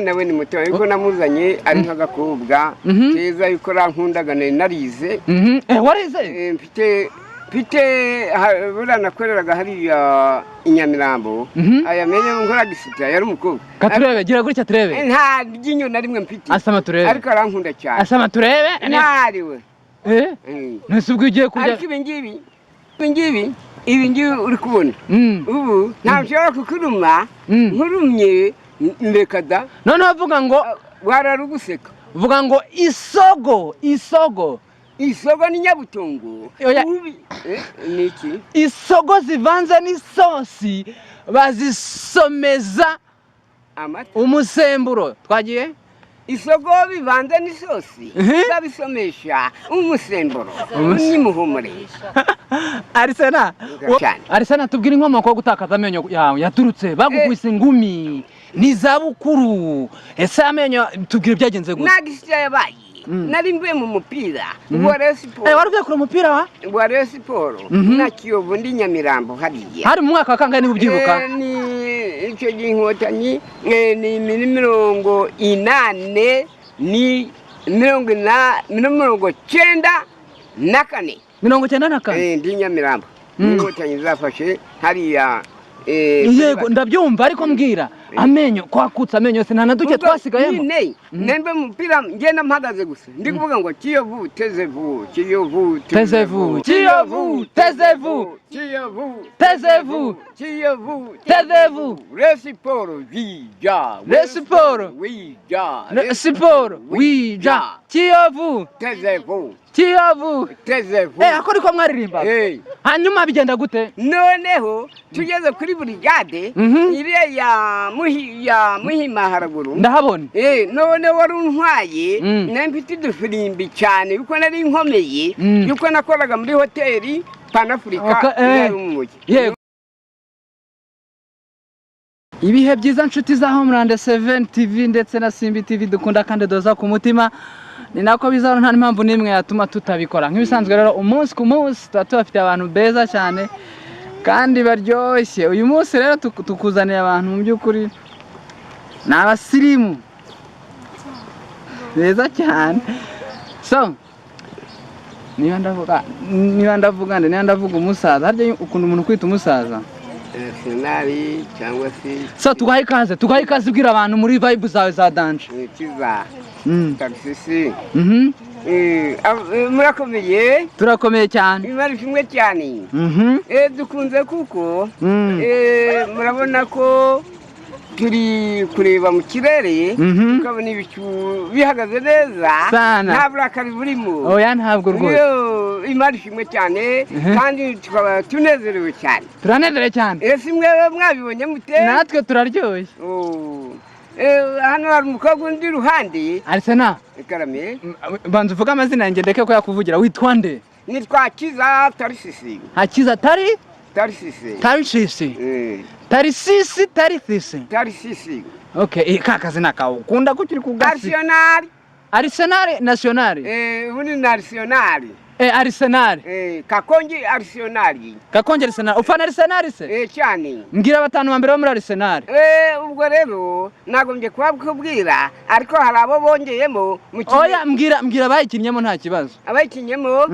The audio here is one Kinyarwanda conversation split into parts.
nawe ni muto ariko namuzanye ari nk'agakobwa keza yuko rankundaga narize warize mfite buranakoreraga hariya inyamirambo ayamenye nkora gisita yari umukobwa katurebe gira gutya turebe nta ryinyo na rimwe mfite asama turebe ariko arankunda cyane asama turebe ntariwe ntusubwe ugiye kurya ariko ibi ngibi uri kubona ubu nta nshobora kukuruma nkurumye mbeka da noneho uvuga ngo wararuguseka uvuga ngo isogo ni nyabutongo niki isogo zivanze n'isosi bazisomeza umusemburo twagiye isogo bivanze n'isosi babisomesha umusemburo n'imuhumure Arisena tubwira inkomoko yo gutakaza amenyo yawe yaturutse bagukubise ingumi n'izabukuru ese amenyo tubwire byagenze gute nagisya yabaye nari mvuye mu mupira wa Rayon Sports wari uvuye kuri umupira wa Rayon Sports na Kiyovu ndi Nyamirambo hariya hari mu mwaka wa kangahe niba ubyibuka ni icyo gihe inkotanyi ni 80 ni 94 ndi Nyamirambo inkotanyi zafashe hariya yego ndabyumva ariko mbwira amenyo kwakutsa amenyo se nta duke twasigayemo nembe mupira ngenda mpagaze gusa ndi kuvuga ngo Kiyovu tezevu Kiyovu ako niko mwaririmba hanyuma bigenda gute noneho tugeze kuri brigade iriya ya Muhima haraguru ndahabona none wari untwaye mfite udufirimbi cyane yuko nari nkomeye yuko nakoraga muri hoteli Panafrica yari umujyi ibihe byiza nshuti za Homeland 7 TV ndetse na Simbi TV dukunda kandi doza ku mutima ni nako bizaro nta impamvu nimwe yatuma tutabikora nk'ibisanzwe rero umunsi ku munsi tubafite abantu beza cyane kandi baryoshye uyu munsi rero tukuzaniye abantu mu by'ukuri n'abasirimu beza cyane so niba ndavuga umusaza harya ukunda umuntu kwita umusaza senari cyangwa se so tugahe ikaze ubwira abantu muri vibe zawe za danje kiza taxisi murakomeye turakomeye cyane imari kimwe cyane dukunze kuko murabona ko turi kureba mu kirere tukabona ibicu bihagaze neza nta burakari burimo oya ntabwo rwose imari kimwe cyane kandi tukaba tunezerewe cyane turanezerewe cyane ese mwe mwabibonye mute natwe turaryoshye hano hari umukobwa undi ruhande Arisena karame banza uvuga amazina yanjye ndeke ko yakuvugira witwa nde nitwa Kiza Tarisisi Hakiza Tarisisi Tarisisi okay kakazina kawe ukunda ko kiri kugasi Arsenal national ubundi national Arsenal Kakongi Arsenal ufana Arsenal se cyane mbwira batanu bambere bo muri Arsenal ubwo rero nagombye kubabwira ariko hari abo bongeyemo mu oya mbwira bayikinyemo nta kibazo abayikinyemo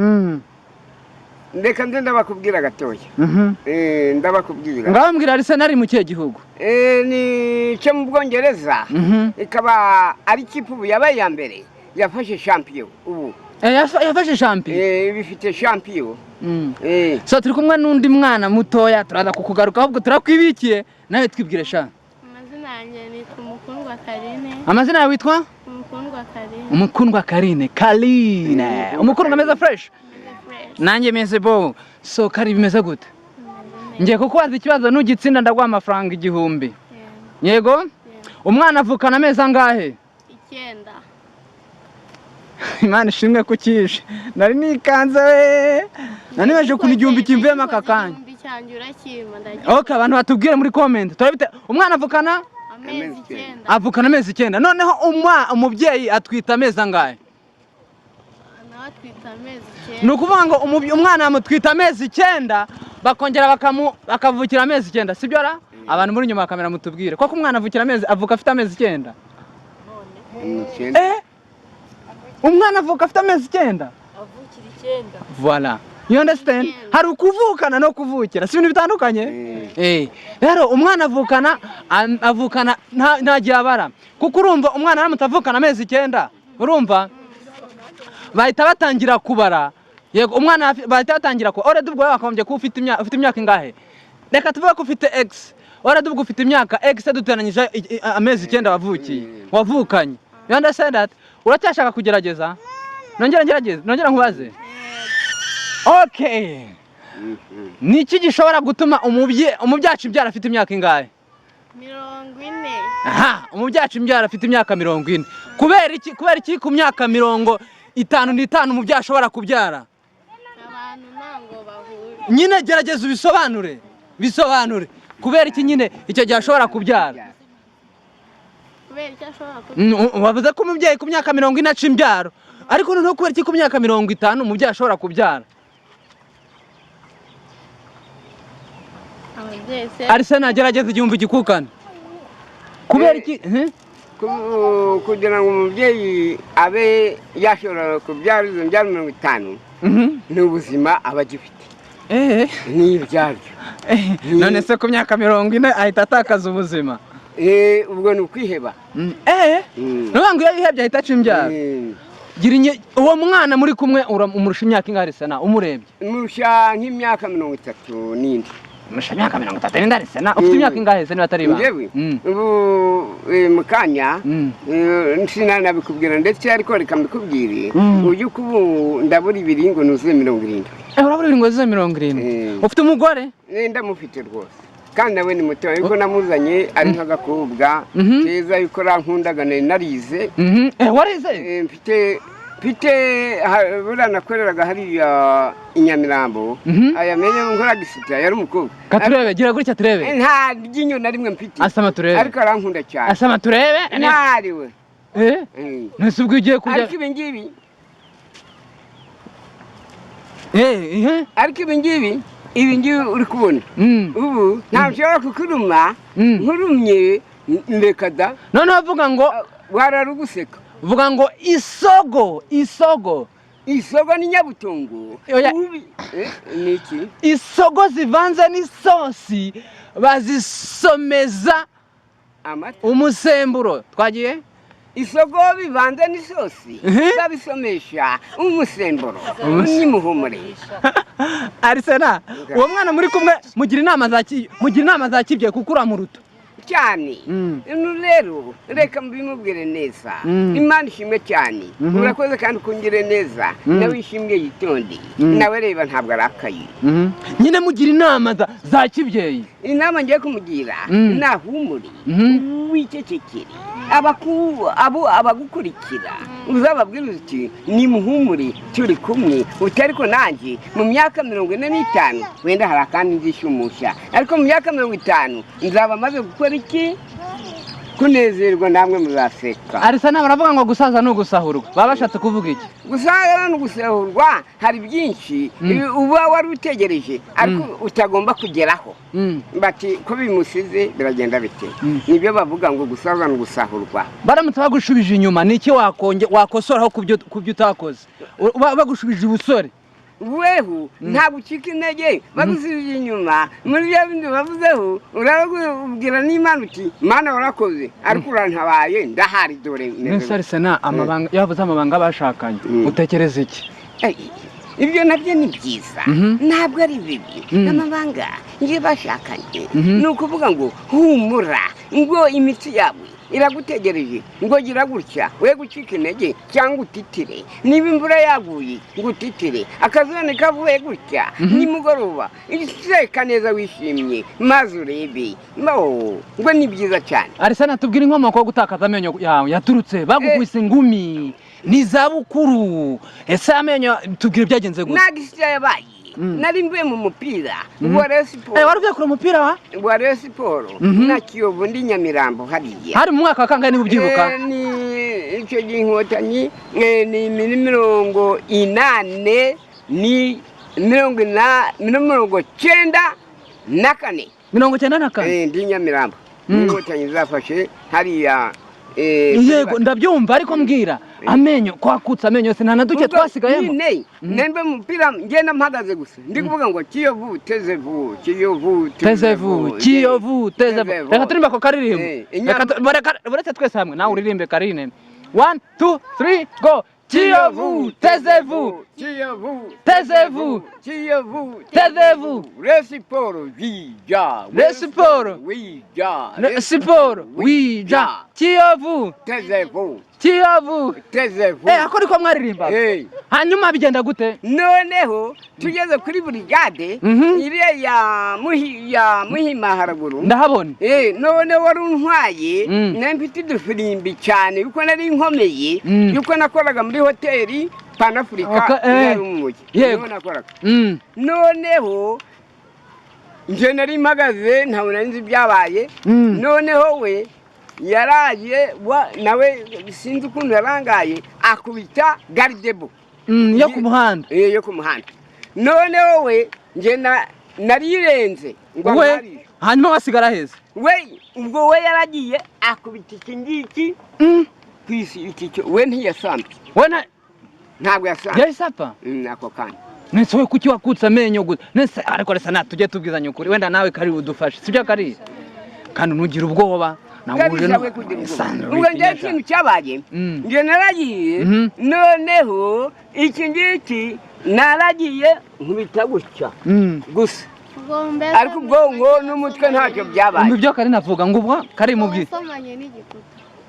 ndeka ndabakubwira gatoya ndabakubwira ngaho mbwira Arsenal mu kihe gihugu ni cyo mu Bwongereza ikaba ari ikipe ubu yabaye ya mbere yafashe champion ubu yafashe champion bifite champion so turi kumwe n'undi mwana mutoya turaza kukugaruka ahubwo turakwibikiye nawe twibwire sha amazina yanjye nitwa Umukundwa Karine amazina yawe witwa Umukundwa Karine Umukundwa meza fresh nanjye meze bo so kari bimeze gute ngiye kukubaza ikibazo n'ugitsinda ndaguha amafaranga 1000 yego umwana avukana amezi angahe 9 Imana ishimwe kukishe nari nikanze we nanibaje kuntu 1000 kimvemo akakanya okay abantu batubwire muri comment turabite umwana avukana amezi 9 noneho umubyeyi atwita amezi angahe nukuvuga ngo umwana amutwita amezi 9 bakongera bakavukira amezi 9 sibyo ra abantu muri nyuma kamera mutubwire koko umwana avuka afite amezi 9 umwana avuka afite amezi 9 avukira 9 voilà you understand hari ukuvukana no kuvukira si ibintu bitandukanye rero umwana avukana nta gihebara kuko urumva umwana aramutavukana amezi 9 urumva bahita batangira kubara yego umwana bahita batangira ko already ubwo wakombye ko ufite imyaka ingahe reka tuvuge ko ufite x already ubwo ufite imyaka x dutananyije amezi 9 wavukiye wavukanye you understand that uracyashaka kugerageza nongera nkubaze okay niki gishobora gutuma umubyacu imbyara afite imyaka ingahe 40 aha umubyacu imbyara afite imyaka 40 kubera iki ku myaka 55 umubyacu ashobora kubyara abantu ntango bahura nyine gerageza bisobanure kubera iki nyine icyo gihe ashobora kubyara kubera icyo ashobora kubyara wavuze ko umubyeyi ku myaka 40 aca imbyaro ariko noneho kubera iki ku myaka 50 umubyeyi ashobora kubyara Arsene agerageza igihumbi gikukana kubera iki kugira ngo umubyeyi abe yashobora kubyara izo mbyaro 50 ni ubuzima aba agifite ni ibyaryo none se ku myaka 40 ahita atakaza ubuzima ubwo ni ukwiheba nubwo iyo yihebye ahita aca imbyaro uwo mwana muri kumwe umurusha imyaka ingahe Arsene umurebye umurusha nk'imyaka 30 n'indi Musha myaka 30 ndarisena ufite imyaka ingahe se nibatari ba Ngewe ubu mukanya nsinana bikubwira ndetse ariko reka mbikubwire uyu kubu ndabura ibiringo nuzuye 70 urabura ibiringo zuzuye 70 ufite umugore ndamufite rwose kandi nawe ni muto ariko namuzanye ari nk'agakobwa keza yuko rankundaga narize warize mfite buranakoreraga hariya Inyamirambo ayamenye nkora gisita yari umukobwa katurebe gira gutya turebe nta ryinyo na rimwe mfite asama turebe ariko arankunda cyane asama turebe ntariwe nese ubwo ugiye kujya ariko ibingibi ariko ibingibi uri kubona ubu nta nshobora kukuruma nkurumye ndekada noneho avuga ngo wararuguseka vuga ngo isogo ni nyabutongo niki isogo zivanze n'isosi bazisomeza umusemburo twagiye isogo bivanze n'isosi babisomesha umusemburo n'imuhumure Arsene uwo mwana muri kumwe mugira inama za kibye kuko uramuruta cyane rero reka mbimubwire neza Imana ishimwe cyane urakoze kandi ukungire neza nawe ishimwe yitonde nawe reba ntabwo arakaye nyine mugira inama za kibyeyi inama ngiye kumugira nahumure wicecekere abagukurikira uzababwira uti ni muhumure turi kumwe utariko nanjye mu myaka 45 wenda hari akandi nzishumusha ariko mu myaka 50 nzaba maze gukora iki kunezerwa namwe muzaseka Arsene baravuga ngo gusaza no gusahurwa baba bashatse kuvuga iki gusaza no gusahurwa hari byinshi uba wari utegereje ariko utagomba kugeraho bati ko bimusize biragenda bite nibyo bavuga ngo gusaza no gusahurwa baramutse bagushubije inyuma niki wakosoraho kubyo utakoze bagushubije ubusore wehu nta gucika intege bagusubije inyuma muri bya bindi bavuzeho urababwira n'Imana uti Mana warakoze ariko urantabaye ndahari dore neza Arsene amabanga yavuze amabanga bashakanye utekereza iki ibyo nabyo ni byiza ntabwo ari bibi n'amabanga nje bashakanye ni ukuvuga ngo humura ngo imitsi yawe iragutegereje ngo gira gutya we gucika intege cyangwa utitire niba imvura yaguye ngo utitire akazone kavuye gutya nimugoroba iseka neza wishimye maze urebe ngo ni byiza cyane Arsene tubwira inkomoko yo gutakaza amenyo yawe yaturutse bagukubise ingumi ni zabukuru ese amenyo tubwira byagenze gute nagisya yabaye nari mvuye mu mupira wa Rayon Sports wari uvuye kuri umupira wa Rayon Sports na Kiyovu ndi Nyamirambo hariya hari mu mwaka wa kangahe niba ubyibuka ni icyo ginkotanyi ni 80 ni 94 94 ndi Nyamirambo inkotanyi zafashe hariya yego ndabyumva ariko mbwira amenyo kwakutsa amenyo yose nta na duke twasigayemo nembe umupira ngenda mpagaze gusa ndi kuvuga ngo Kiyovu tezevu Kiyovu tezevu reka turimba ko karirimbo reka buretse twese hamwe nawe uririmbe Karine 1 2 3 go Kiyovu tezevu siporo wija Kiyovu tezevu ako niko mwaririmba hanyuma bigenda gute noneho tugeze kuri brigade iriya ya Muhima haraguru ndahabona none wari untwaye mfite udufirimbi cyane yuko nari nkomeye yuko nakoraga muri hoteli Panafrica yari umujyi yego nakoraga noneho nje nari mpagaze ntabwo nzi byabaye noneho we yaraje nawe sinzi ukuntu yarangaye akubita gardebo yo ku muhanda yo ku muhanda noneho we nje narirenze ngo we hanyuma wasigara heza we ubwo we yaragiye akubita iki ngiki kwisi iki we ntiyasambye we ntabwo yasambye yayisapa ako kandi nese we kuki wakutsa amenyo gute nese ariko resa natujye tubwizanya ukuri wenda nawe kari budufashe sibyo kari kandi ntugira ubwoba nabuje no ubwo ngiye ikintu cyabaye ngiye naragiye noneho iki ngiki naragiye nkubita gutya gusa ariko ubwonko n'umutwe ntacyo byabaye ibyo kari navuga ngo ubwo kari mubwi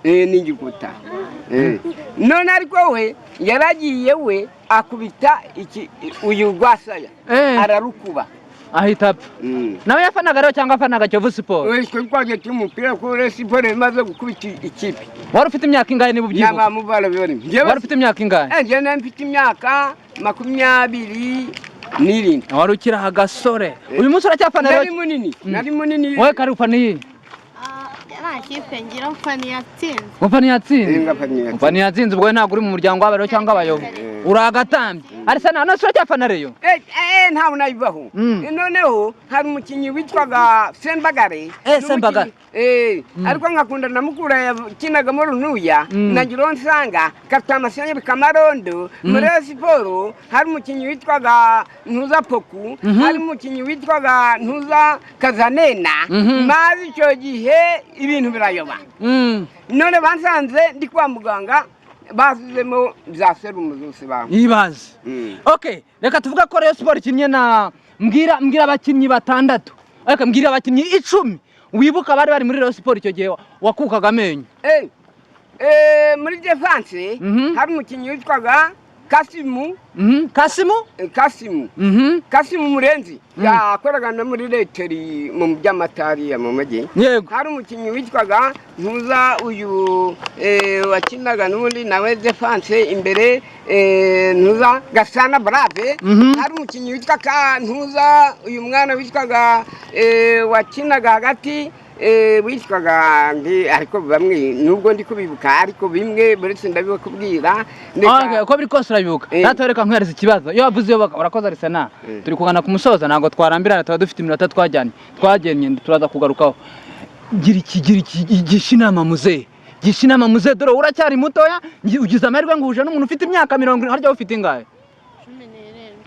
n'igikuta none ariko we yaragiye we akubita iki uyu rwasaya ararukuba ahita apfa nawe yafanaga rero cyangwa afanaga Kiyovu Sport twe twagiye tumupira ko Siporo imaze gukubita ikipe wari ufite imyaka ingahe niba ubyibuka wari ufite imyaka ingahe njye nari mfite imyaka 27 wari ukiri agasore uyu munsi uracyafana rero nari munini wowe kari ufana iyi kipe ngira mfani yatsinze mfani yatsinze ubwo ntabwo uri mu muryango w'abarero cyangwa abayobo uragatambye Arsenal none uracyafana reyo ntawe nayivaho noneho hari umukinnyi witwaga Sembagare ariko nkakunda na mukura yakinagamo Runuya nagira nsanga Katamasanya Bikamarondo muri Siporo hari umukinnyi witwaga Ntuza Poku hari umukinnyi witwaga Ntuza Kazanena mazi icyo gihe ibintu birayoba none bansanze ndi kwa muganga basizemo za serumu zose baho ibaze okay reka tuvuga ko Rayon Sport ikinnye na mbwira abakinnyi batandatu ariko mbwira abakinnyi 10 wibuka bari muri Rayon Sport icyo gihe wakukaga amenyo muri defense hari umukinnyi witwaga Kasimu Murenzi yakoraga no muri leteri mu by'amatari ya mu mujyi hari umukinnyi witwaga Ntuza uyu wakinaga n'ubundi nawe defense imbere Ntuza Gasana Brave hari umukinnyi witwa Ntuza uyu mwana witwaga wakinaga hagati witwaga ariko bamwe nubwo ndi kubibuka ariko bimwe buretse ndabikubwira ko biri kose urabibuka natoreka nkwereza ikibazo iyo wavuze yo urakoze Arsenal turi kugana ku musoza ntago twarambirana tuba dufite iminota twagennye turaza kugarukaho gira igishinama muze dore uracyari mutoya ugize amahirwe nguje n'umuntu ufite imyaka 70 harya ufite ingahe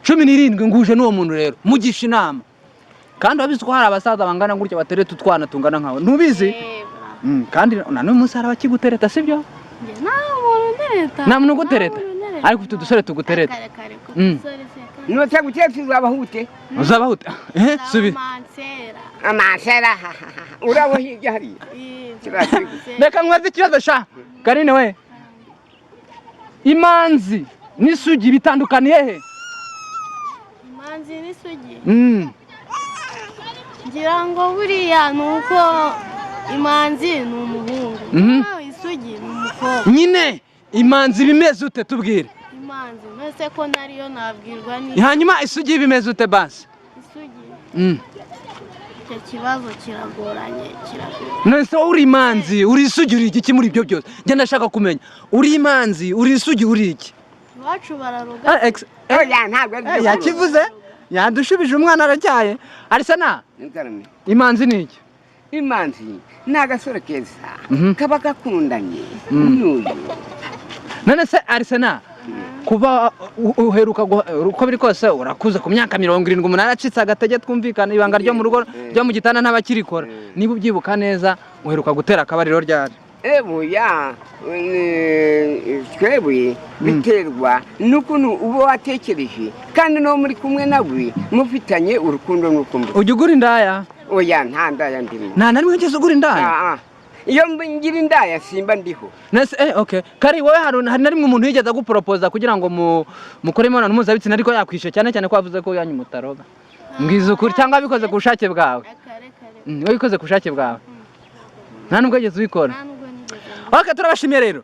17 nguje n'uwo muntu rero mugisha inama kandi wabizi ko hari abasaza bangana gutya batereta utwana tungana nkawe ntubizi kandi none umunsi hari abakigutereta sibyo nta muntu ugutereta ariko ufite udusore tugutereta notse gutereta uzabahute subi amansera urabo hirya hari reka nkwaze ikibazo sha Karine we imanzi n'isugi bitandukaniye he imanzi n'isugi ngira ngo buriya nuko imanzi ni umuhungu isugi ni umukobwa nyine imanzi bimeze ute tubwire imanzi nose ko nariyo nabwirwa ni hanyuma isugi bimeze ute basi isugi icyo kibazo kiragoranye nose uri imanzi uri isugi uri iki muri ibyo byose njye ndashaka kumenya uri imanzi uri isugi uri iki iwacu bararuga yakivuze yadushubije umwana aracyaye Arsenal imanzi ni iki imanzi ni agasore keza Mhm. kaba gakundanye n'uyu. none se Arsena kuba uheruka uko biri kose urakuze ku myaka 78 acitse agatege twumvikana ibanga ryo mu rugo ryo mu gitanda ntabakirikora niba ubyibuka neza uheruka gutera akabariro ryari Ebuya twebwe biterwa n'ukuntu uba watekereje kandi no muri kumwe nawe mufitanye urukundo n'ukumbuye. ujya ugura indaya Oya nta ndaya ndimo. nta na rimwe wigeze ugura indaya Iyo ngira indaya simba ndiho. nese okay kari wowe hari na rimwe umuntu yigeze aguporopoza kugira ngo mukore imibonano mpuzabitsina ariko yakwishe cyane cyane ko wavuze ko yanyu mutaroga mbwiza ukuri cyangwa bikoze ku bushake bwawe wowe bikoze ku bushake bwawe nta nubwo wigeze ubikora nta nubwo nigeze okay turabashimiye rero